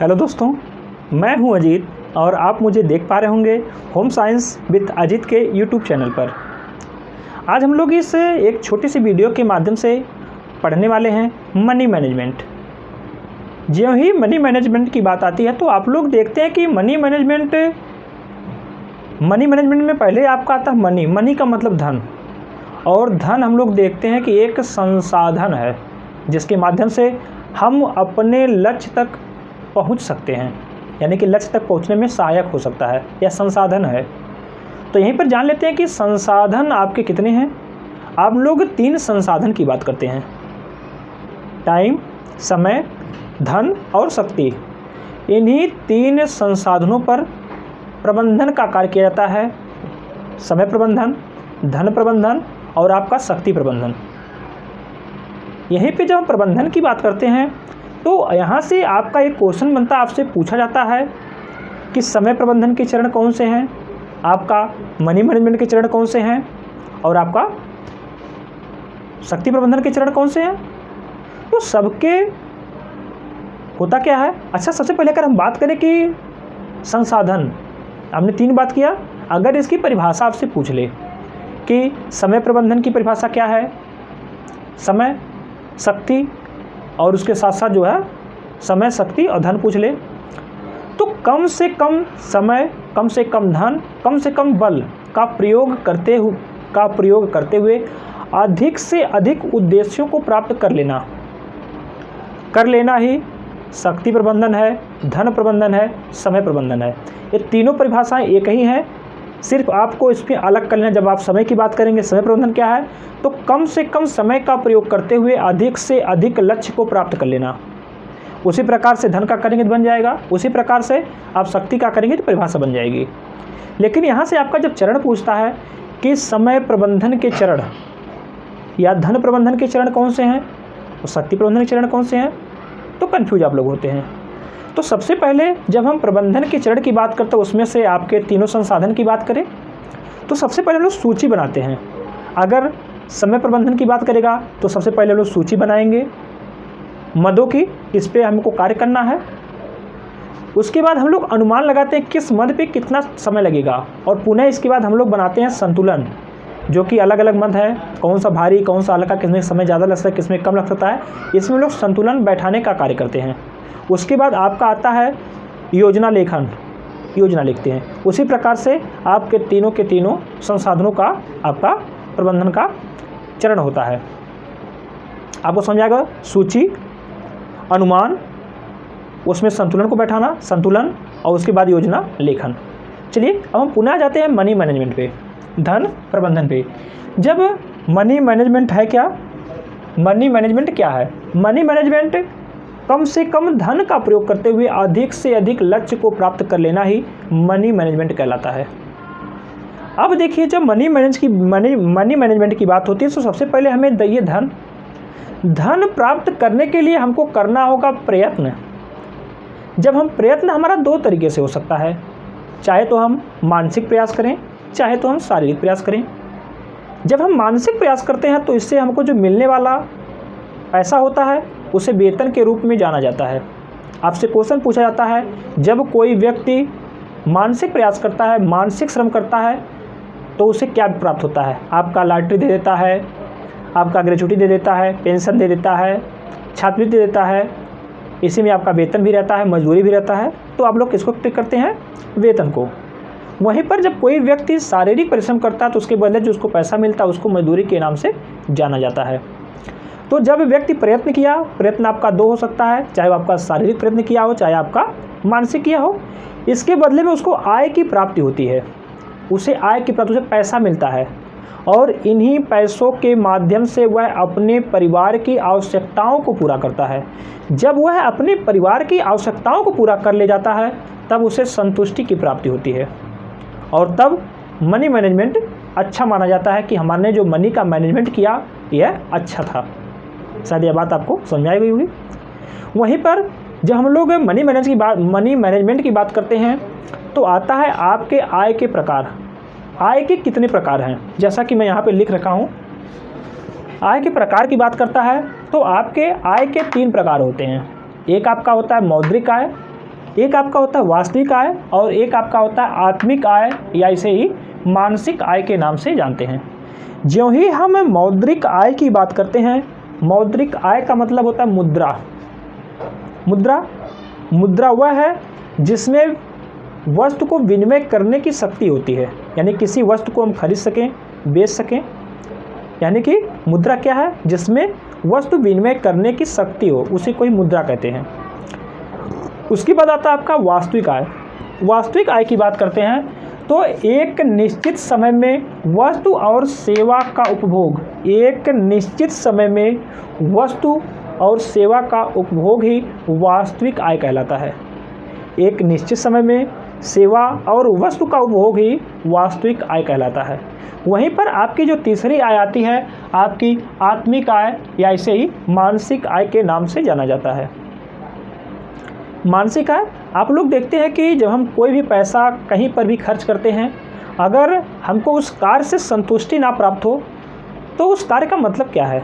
Hello दोस्तों, मैं हूं अजीत और आप मुझे देख पा रहे होंगे होम साइंस विद अजीत के यूट्यूब चैनल पर। आज हम लोग इस एक छोटी सी वीडियो के माध्यम से पढ़ने वाले हैं मनी मैनेजमेंट। ज्यों ही मनी मैनेजमेंट की बात आती है तो आप लोग देखते हैं कि मनी मैनेजमेंट में पहले आपका आता है मनी का मतलब धन। और धन हम लोग देखते हैं कि एक संसाधन है जिसके माध्यम से हम अपने लक्ष्य तक पहुंच सकते हैं, यानी कि लक्ष्य तक पहुंचने में सहायक हो सकता है, यह संसाधन है। तो यहीं पर जान लेते हैं कि संसाधन आपके कितने हैं। आप लोग 3 संसाधन की बात करते हैं: टाइम, समय, धन और शक्ति। इन्हीं 3 संसाधनों पर प्रबंधन का कार्य किया जाता है: समय प्रबंधन, धन प्रबंधन और आपका शक्ति प्रबंधन। यहीं पे जब हम प्रबंधन की बात करते हैं तो यहाँ से आपका एक क्वेश्चन बनता है, आपसे पूछा जाता है कि समय प्रबंधन के चरण कौन से हैं, आपका मनी मैनेजमेंट के चरण कौन से हैं और आपका शक्ति प्रबंधन के चरण कौन से हैं। तो सबके होता क्या है। अच्छा, सबसे पहले अगर हम बात करें कि संसाधन, हमने 3 बात किया। अगर इसकी परिभाषा आपसे पूछ ले कि समय प्रबंधन की परिभाषा क्या है, समय, शक्ति और उसके साथ साथ जो है समय, शक्ति और धन पूछ ले, तो कम से कम समय, कम से कम धन, कम से कम बल का प्रयोग करते हुए अधिक से अधिक उद्देश्यों को प्राप्त कर लेना ही शक्ति प्रबंधन है, धन प्रबंधन है, समय प्रबंधन है। ये तीनों परिभाषाएं एक ही हैं, सिर्फ आपको इसमें अलग कर लेना। जब आप समय की बात करेंगे, समय प्रबंधन क्या है, तो कम से कम समय का प्रयोग करते हुए अधिक से अधिक लक्ष्य को प्राप्त कर लेना। उसी प्रकार से धन का करेंगे तो बन जाएगा, उसी प्रकार से आप शक्ति का करेंगे तो परिभाषा बन जाएगी। लेकिन यहाँ से आपका जब चरण पूछता है कि समय प्रबंधन के चरण या धन प्रबंधन के चरण कौन से हैं और शक्ति प्रबंधन के चरण कौन से हैं, तो कन्फ्यूज आप लोग होते हैं। तो सबसे पहले जब हम प्रबंधन के चरण की बात करते हैं, उसमें से आपके तीनों संसाधन की बात करें तो सबसे पहले हम लोग सूची बनाते हैं। अगर समय प्रबंधन की बात करेगा तो सबसे पहले हम लोग सूची बनाएंगे मदों की, इस पे हमको कार्य करना है। उसके बाद हम लोग अनुमान लगाते हैं किस मद पे कितना समय लगेगा, और पुनः इसके बाद हम लोग बनाते हैं संतुलन, जो कि अलग अलग मद है, कौन सा भारी, कौन सा हल्का, किसमें समय ज़्यादा लगता है, किसमें कम लग सकता है। इसमें लोग संतुलन बैठाने का कार्य करते हैं। उसके बाद आपका आता है योजना लेखन, योजना लिखते हैं। उसी प्रकार से आपके तीनों के तीनों संसाधनों का आपका प्रबंधन का चरण होता है। आपको समझ आएगा, सूची, अनुमान, उसमें संतुलन को बैठाना, संतुलन, और उसके बाद योजना लेखन। चलिए अब हम पुनः जाते हैं मनी मैनेजमेंट पे, धन प्रबंधन पे। जब मनी मैनेजमेंट है क्या, मनी मैनेजमेंट क्या है? मनी मैनेजमेंट कम से कम धन का प्रयोग करते हुए अधिक से अधिक लक्ष्य को प्राप्त कर लेना ही मनी मैनेजमेंट कहलाता है। अब देखिए, जब मनी मैनेजमेंट की बात होती है तो सबसे पहले हमें चाहिए धन प्राप्त करने के लिए हमको करना होगा प्रयत्न। जब हम प्रयत्न, हमारा 2 तरीके से हो सकता है, चाहे तो हम मानसिक प्रयास करें, चाहे तो हम शारीरिक प्रयास करें। जब हम मानसिक प्रयास करते हैं तो इससे हमको जो मिलने वाला पैसा होता है उसे वेतन के रूप में जाना जाता है। आपसे क्वेश्चन पूछा जाता है, जब कोई व्यक्ति मानसिक प्रयास करता है, मानसिक श्रम करता है, तो उसे क्या प्राप्त होता है? आपका लॉटरी दे देता है, आपका ग्रेच्युटी दे देता है, पेंशन दे देता है, छात्रवृत्ति दे देता है। इसी में आपका वेतन भी रहता है, मजदूरी भी रहता है। तो आप लोग किसको टिक करते हैं? वेतन को। वहीं पर जब कोई व्यक्ति शारीरिक परिश्रम करता है तो उसके बदले जो उसको पैसा मिलता है उसको मजदूरी के नाम से जाना जाता है। तो जब व्यक्ति प्रयत्न किया, प्रयत्न आपका 2 हो सकता है, चाहे वो आपका शारीरिक प्रयत्न किया हो, चाहे आपका मानसिक किया हो, इसके बदले में उसको आय की प्राप्ति होती है, उसे आय की प्राप्ति, उसे पैसा मिलता है। और इन्हीं पैसों के माध्यम से वह अपने परिवार की आवश्यकताओं को पूरा करता है। जब वह अपने परिवार की आवश्यकताओं को पूरा कर ले जाता है तब उसे संतुष्टि की प्राप्ति होती है, और तब मनी मैनेजमेंट अच्छा माना जाता है कि हमारे जो मनी का मैनेजमेंट किया यह अच्छा था। शायद यह बात आपको समझ आई गई होगी। वहीं पर जब हम लोग मनी मैनेजमेंट की बात करते हैं तो आता है आपके आय के प्रकार। आय के कितने प्रकार हैं, जैसा कि मैं यहाँ पे लिख रखा हूँ। आय के प्रकार की बात करता है तो आपके आय के 3 प्रकार होते हैं। एक आपका होता है मौद्रिक आय, एक आपका होता है वास्तविक आय और एक आपका होता है आत्मिक आय, या इसे ही मानसिक आय के नाम से जानते हैं। ज्यों ही हम मौद्रिक आय की बात करते हैं, मौद्रिक आय का मतलब होता है मुद्रा। मुद्रा वह है जिसमें वस्तु को विनिमय करने की शक्ति होती है, यानी किसी वस्तु को हम खरीद सकें, बेच सकें, यानी कि मुद्रा क्या है, जिसमें वस्तु विनिमय करने की शक्ति हो, उसी को ही मुद्रा कहते हैं। उसके बाद आता है आपका वास्तविक आय। वास्तविक आय की बात करते हैं तो एक निश्चित समय में वस्तु और सेवा का उपभोग, एक निश्चित समय में वस्तु और सेवा का उपभोग ही वास्तविक आय कहलाता है। एक निश्चित समय में सेवा और वस्तु का उपभोग ही वास्तविक आय कहलाता है। वहीं पर आपकी जो तीसरी आय आती है आपकी आत्मिक आय, या इसे ही मानसिक आय के नाम से जाना जाता है। मानसिक आय, आप लोग देखते हैं कि जब हम कोई भी पैसा कहीं पर भी खर्च करते हैं, अगर हमको उस कार्य से संतुष्टि ना प्राप्त हो तो उस कार्य का मतलब क्या है।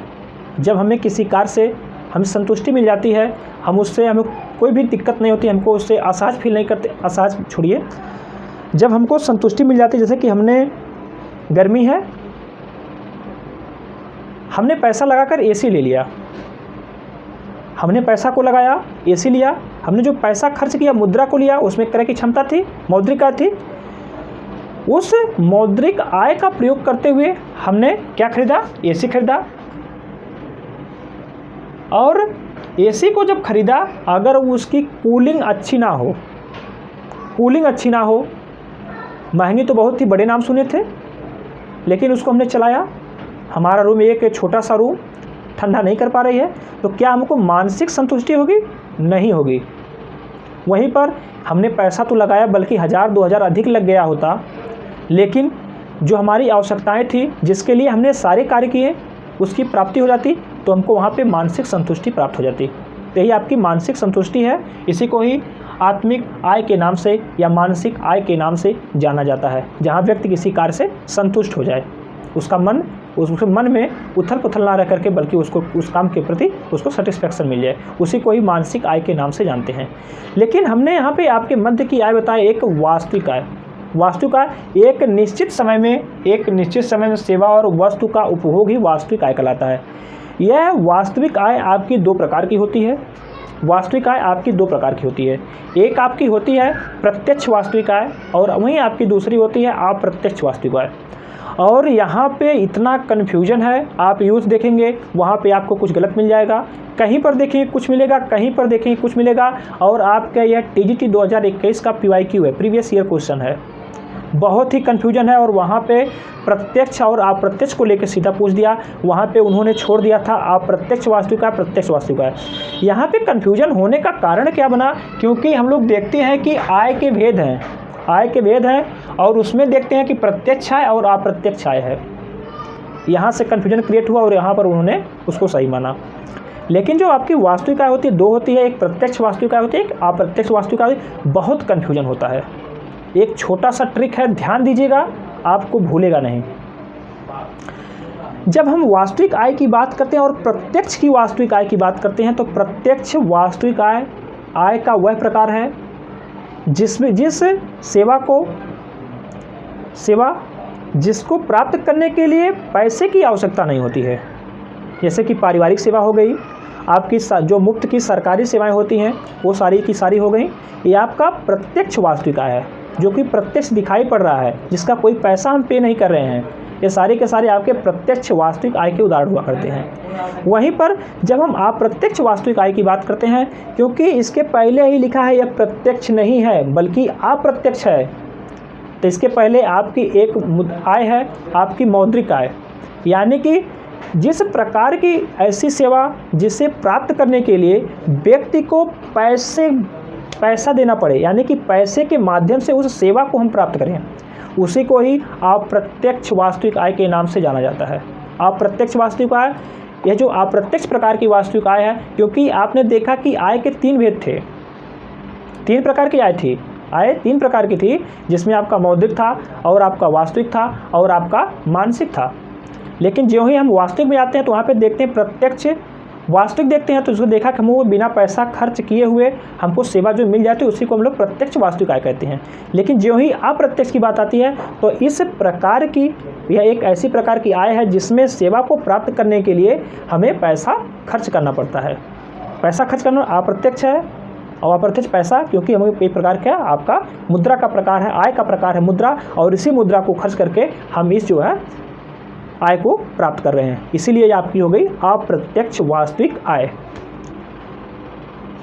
जब हमें किसी कार्य से हमें संतुष्टि मिल जाती है, हमें कोई भी दिक्कत नहीं होती, हमको उससे असहज फील नहीं करते, असहज छोड़िए, जब हमको संतुष्टि मिल जाती है, जैसे कि हमने गर्मी है, हमने पैसा लगाकर एसी ले लिया, हमने पैसा को लगाया, एसी लिया, हमने जो पैसा खर्च किया मुद्रा को लिया, उसमें क्रय की क्षमता थी, मौद्रिक आय थी। उस मौद्रिक आय का प्रयोग करते हुए हमने क्या खरीदा, एसी खरीदा। और एसी को जब खरीदा, अगर उसकी कूलिंग अच्छी ना हो, महंगी तो बहुत थी, बड़े नाम सुने थे, लेकिन उसको हमने चलाया, हमारा रूम एक छोटा सा रूम ठंडा नहीं कर पा रही है, तो क्या हमको मानसिक संतुष्टि होगी? नहीं होगी। वहीं पर हमने पैसा तो लगाया, बल्कि 1000-2000 अधिक लग गया होता, लेकिन जो हमारी आवश्यकताएं थी, जिसके लिए हमने सारे कार्य किए, उसकी प्राप्ति हो जाती, तो हमको वहाँ पे मानसिक संतुष्टि प्राप्त हो जाती। तो यही आपकी मानसिक संतुष्टि है। इसी को ही आत्मिक आय के नाम से या मानसिक आय के नाम से जाना जाता है, जहाँ व्यक्ति किसी कार्य से संतुष्ट हो जाए, उसके मन में उथल पुथल ना रह करके, बल्कि उसको उस काम के प्रति उसको सेटिस्फैक्शन मिल जाए, उसी को ही मानसिक आय के नाम से जानते हैं। लेकिन हमने यहाँ पे आपके मध्य की आय बताई, एक वास्तविक आय। वास्तविक आय एक निश्चित समय में सेवा और वस्तु का उपभोग ही वास्तविक आय कहलाता है। यह वास्तविक आय आपकी दो प्रकार की होती है। एक आपकी होती है प्रत्यक्ष वास्तविक आय, और वहीं आपकी दूसरी होती है अप्रत्यक्ष वास्तविक आय। और यहाँ पे इतना कन्फ्यूजन है, आप यूज देखेंगे वहाँ पे आपको कुछ गलत मिल जाएगा, कहीं पर देखेंगे कुछ मिलेगा, कहीं पर देखेंगे कुछ मिलेगा। और आपका यह TGT 2021 का PYQ है, प्रीवियस ईयर क्वेश्चन है, बहुत ही कन्फ्यूजन है। और वहाँ पे प्रत्यक्ष और अप्रत्यक्ष को लेकर सीधा पूछ दिया, वहाँ पे उन्होंने छोड़ दिया था अप्रत्यक्ष वास्तविक आय, प्रत्यक्ष वास्तविक आय। यहाँ पे कन्फ्यूजन होने का कारण क्या बना, क्योंकि हम लोग देखते हैं कि आय के भेद हैं, और उसमें देखते हैं कि प्रत्यक्ष आय और अप्रत्यक्ष आय है। यहाँ से कन्फ्यूजन क्रिएट हुआ और यहाँ पर उन्होंने उसको सही माना। लेकिन जो आपकी वास्तविक आय होती है, दो होती है, एक प्रत्यक्ष वास्तविक आय होती है, एक अप्रत्यक्ष वास्तविक आय। बहुत कन्फ्यूजन होता है। एक छोटा सा ट्रिक है, ध्यान दीजिएगा, आपको भूलेगा नहीं। जब हम वास्तविक आय की बात करते हैं और प्रत्यक्ष की वास्तविक आय की बात करते हैं, तो प्रत्यक्ष वास्तविक आय का वह प्रकार है जिसमें जिसको प्राप्त करने के लिए पैसे की आवश्यकता नहीं होती है। जैसे कि पारिवारिक सेवा हो गई, आपकी जो मुफ्त की सरकारी सेवाएं होती हैं वो सारी की सारी हो गई। ये आपका प्रत्यक्ष वास्तविक आय है, जो कि प्रत्यक्ष दिखाई पड़ रहा है, जिसका कोई पैसा हम पे नहीं कर रहे हैं। ये सारे के सारे आपके प्रत्यक्ष वास्तविक आय के उदाहरण हुआ करते हैं। वहीं पर जब हम अप्रत्यक्ष वास्तविक आय की बात करते हैं, क्योंकि इसके पहले ही लिखा है यह प्रत्यक्ष नहीं है बल्कि अप्रत्यक्ष है, तो इसके पहले आपकी एक आय है आपकी मौद्रिक आय, यानी कि जिस प्रकार की ऐसी सेवा जिसे प्राप्त करने के लिए व्यक्ति को पैसा देना पड़े, यानी कि पैसे के माध्यम से उस सेवा को हम प्राप्त करें, उसी को ही अप्रत्यक्ष वास्तविक आय के नाम से जाना जाता है। अप्रत्यक्ष वास्तविक आय, यह जो अप्रत्यक्ष प्रकार की वास्तविक आय है, क्योंकि आपने देखा कि आय के 3 भेद थे, 3 प्रकार की आय थी। आय 3 प्रकार की थी, जिसमें आपका मौद्रिक था और आपका वास्तविक था और आपका मानसिक था। लेकिन जो ही हम वास्तविक में आते हैं तो वहाँ पे देखते हैं प्रत्यक्ष वास्तविक देखते हैं तो उसको देखा कि हमको बिना पैसा खर्च किए हुए हमको सेवा जो मिल जाती है उसी को हम लोग प्रत्यक्ष वास्तविक आय कहते हैं। लेकिन जो ही अप्रत्यक्ष की बात आती है तो इस प्रकार की यह एक ऐसी प्रकार की आय है जिसमें सेवा को प्राप्त करने के लिए हमें पैसा खर्च करना पड़ता है। पैसा खर्च करना अप्रत्यक्ष है और अप्रत्यक्ष पैसा, क्योंकि हमें एक प्रकार का आपका मुद्रा का प्रकार है, आय का प्रकार है मुद्रा, और इसी मुद्रा को खर्च करके हम इस जो है आय को प्राप्त कर रहे हैं। इसीलिए आपकी हो गई अप्रत्यक्ष वास्तविक आय।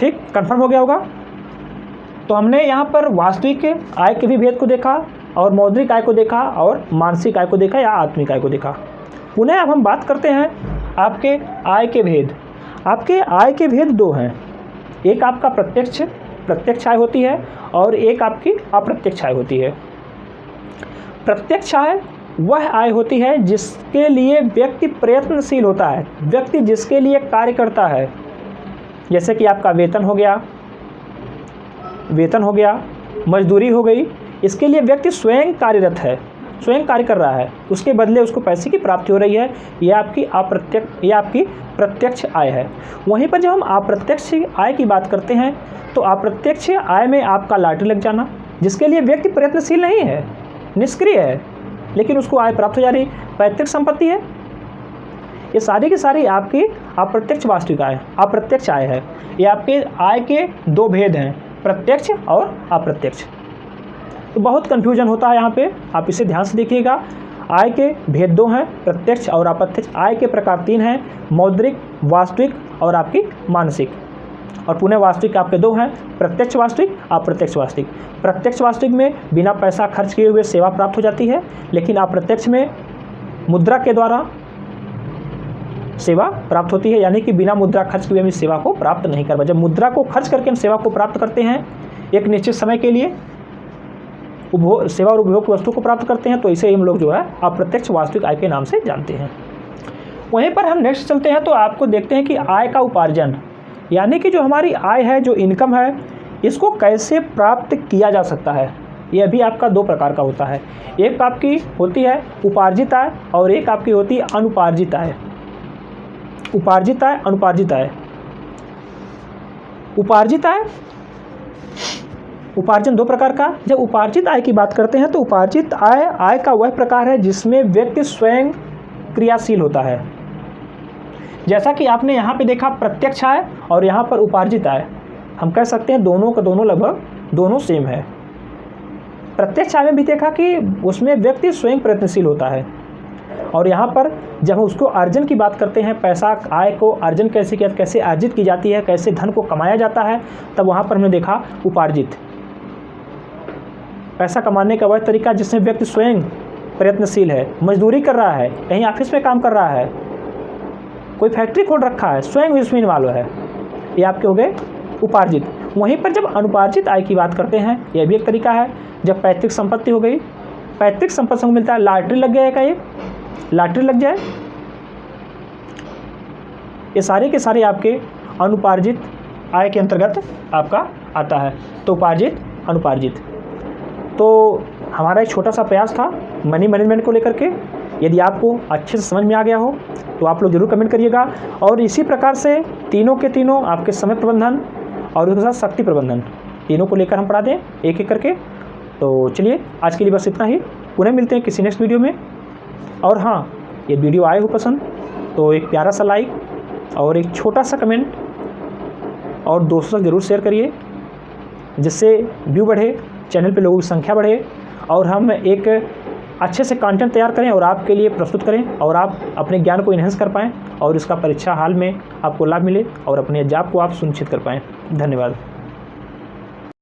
ठीक, कंफर्म हो गया होगा। तो हमने यहाँ पर वास्तविक आय के भी भेद को देखा और मौद्रिक आय को देखा और मानसिक आय को देखा या आत्मिक आय को देखा। पुनः अब हम बात करते हैं आपके आय के भेद। आपके आय के भेद दो हैं, एक आपका प्रत्यक्ष आय होती है और एक आपकी अप्रत्यक्ष आय होती है। प्रत्यक्ष आय वह आय होती है जिसके लिए व्यक्ति प्रयत्नशील होता है, व्यक्ति जिसके लिए कार्य करता है। जैसे कि आपका वेतन हो गया, मजदूरी हो गई, इसके लिए व्यक्ति स्वयं कार्यरत है, स्वयं कार्य कर रहा है, उसके बदले उसको पैसे की प्राप्ति हो रही है। यह आपकी प्रत्यक्ष आय है। वहीं पर जब हम अप्रत्यक्ष आय की बात करते हैं तो अप्रत्यक्ष आय में आपका लॉटरी लग जाना, जिसके लिए व्यक्ति प्रयत्नशील नहीं है, निष्क्रिय है, लेकिन उसको आय प्राप्त हो जा रही, पैतृक संपत्ति है। ये सारी की सारी आपकी अप्रत्यक्ष वास्तविक आय, अप्रत्यक्ष आय है। ये आपके आय के दो भेद हैं, प्रत्यक्ष और अप्रत्यक्ष। तो बहुत कन्फ्यूजन होता है यहाँ पे, आप इसे ध्यान से देखिएगा। आय के भेद दो हैं, प्रत्यक्ष और अप्रत्यक्ष। आय के प्रकार तीन हैं, मौद्रिक, वास्तविक और आपकी मानसिक। और पुनः वास्तविक आपके दो हैं, प्रत्यक्ष वास्तविक, अप्रत्यक्ष वास्तविक। प्रत्यक्ष वास्तविक में बिना पैसा खर्च किए हुए सेवा प्राप्त हो जाती है, लेकिन अप्रत्यक्ष में मुद्रा के द्वारा सेवा प्राप्त होती है, यानी कि बिना मुद्रा खर्च किए हम इस सेवा को प्राप्त नहीं कर पाए। जब मुद्रा को खर्च करके हम सेवा को प्राप्त करते हैं एक निश्चित समय के लिए, सेवा और उपभोग वस्तु को प्राप्त करते हैं, तो इसे हम लोग जो है अप्रत्यक्ष वास्तविक आय के नाम से जानते हैं। वहीं पर हम नेक्स्ट चलते हैं तो आपको देखते हैं कि आय का उपार्जन, यानी कि जो हमारी आय है, जो इनकम है, इसको कैसे प्राप्त किया जा सकता है। यह भी आपका दो प्रकार का होता है, एक आपकी होती है उपार्जित आय और एक आपकी होती है अनुपार्जित आय। उपार्जित आय, अनुपार्जित आय। उपार्जित आय, उपार्जन दो प्रकार का। जब उपार्जित आय की बात करते हैं तो उपार्जित आय का वह प्रकार है जिसमें व्यक्ति स्वयं क्रियाशील होता है। जैसा कि आपने यहाँ पे देखा प्रत्यक्ष आय और यहाँ पर उपार्जित आय, हम कह सकते हैं दोनों का दोनों लगभग दोनों सेम है। प्रत्यक्ष आय में भी देखा कि उसमें व्यक्ति स्वयं प्रयत्नशील होता है, और यहाँ पर जब हम उसको अर्जन की बात करते हैं, पैसा आय को अर्जन कैसे अर्जित की जाती है, कैसे धन को कमाया जाता है, तब वहाँ पर हमने देखा उपार्जित। पैसा कमाने का वह तरीका जिसमें व्यक्ति स्वयं प्रयत्नशील है, मजदूरी कर रहा है, कहीं ऑफिस में काम कर रहा है, कोई फैक्ट्री खोल रखा है, स्वयं उसमें इन्वॉल्व है, ये आपके हो गए उपार्जित। वहीं पर जब अनुपार्जित आय की बात करते हैं, यह भी एक तरीका है। जब पैतृक संपत्ति हो गई, पैतृक संपत्ति से मिलता है, लॉटरी लग जाएगा, एक लॉटरी लग जाए, ये सारे के सारे आपके अनुपार्जित आय के अंतर्गत आपका आता है। तो उपार्जित, अनुपार्जित। तो हमारा एक छोटा सा प्रयास था मनी मैनेजमेंट को लेकर के। यदि आपको अच्छे से समझ में आ गया हो तो आप लोग जरूर कमेंट करिएगा। और इसी प्रकार से तीनों के तीनों आपके समय प्रबंधन और उसके साथ शक्ति प्रबंधन, तीनों को लेकर हम पढ़ा दें एक एक करके। तो चलिए आज के लिए बस इतना ही, पुनः मिलते हैं किसी नेक्स्ट वीडियो में। और हाँ, ये वीडियो आए हो पसंद तो एक प्यारा सा लाइक और एक छोटा सा कमेंट और दोस्तों तक ज़रूर शेयर करिए, जिससे व्यू बढ़े, चैनल पे लोगों की संख्या बढ़े और हम एक अच्छे से कंटेंट तैयार करें और आपके लिए प्रस्तुत करें और आप अपने ज्ञान को इन्हेंस कर पाएँ और इसका परीक्षा हाल में आपको लाभ मिले और अपने जॉब को आप सुनिश्चित कर पाएँ। धन्यवाद।